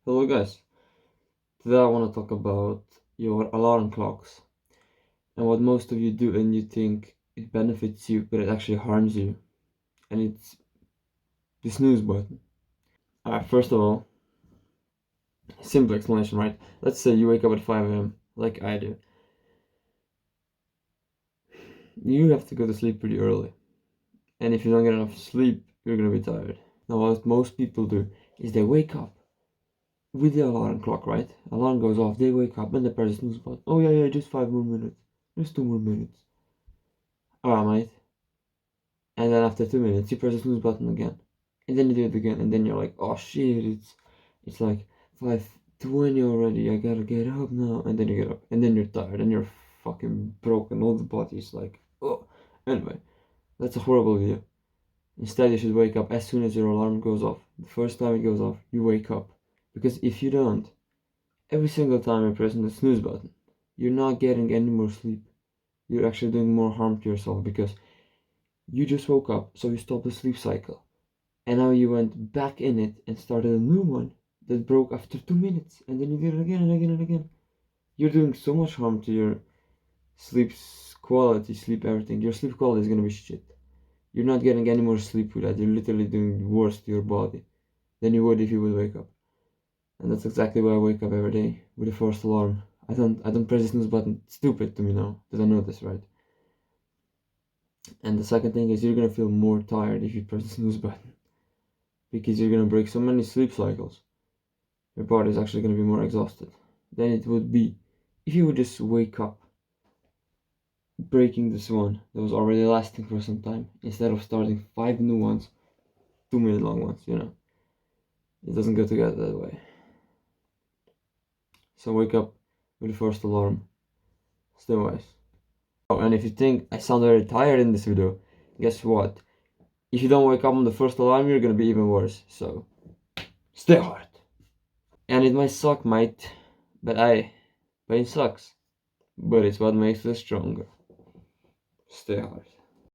Hello guys, today I want to talk about your alarm clocks and what most of you do and you think it benefits you but it actually harms you, and it's the snooze button. Alright, first of all, simple explanation, right? Let's say you wake up at 5 a.m. like I do. You have to go to sleep pretty early, and if you don't get enough sleep, you're gonna be tired. Now what most people do is they wake up with the alarm clock, right? Alarm goes off, they wake up and they press the snooze button. Oh yeah, just 5 more minutes. Just 2 more minutes. Alright, mate. And then after 2 minutes, you press the snooze button again, and then you do it again, and then you're like, oh shit, it's like 5:20 already. I gotta get up now, and then you get up, and then you're tired, and you're fucking broken. All the body's like, oh. Anyway, that's a horrible idea. Instead, you should wake up as soon as your alarm goes off. The first time it goes off, you wake up, because if you don't, every single time you're pressing the snooze button, you're not getting any more sleep. You're actually doing more harm to yourself because you just woke up, so you stopped the sleep cycle. And now you went back in it and started a new one that broke after 2 minutes. And then you did it again and again and again. You're doing so much harm to your sleep quality, sleep everything. Your sleep quality is gonna be shit. You're not getting any more sleep with that. You're literally doing worse to your body than you would if you would wake up. And that's exactly why I wake up every day with a first alarm. I don't press the snooze button. It's stupid to me now that I know this, right? And the second thing is you're gonna feel more tired if you press the snooze button, because you're gonna break so many sleep cycles. Your body is actually gonna be more exhausted than it would be if you would just wake up, breaking this one that was already lasting for some time, instead of starting 5 new ones, 2 minute long ones. It doesn't go together that way. So wake up with the first alarm. Stay wise. Oh, and if you think I sound very tired in this video, guess what? If you don't wake up on the first alarm, you're gonna be even worse. So stay hard. And it might suck, mate, but pain sucks. But it's what makes us stronger. Stay hard.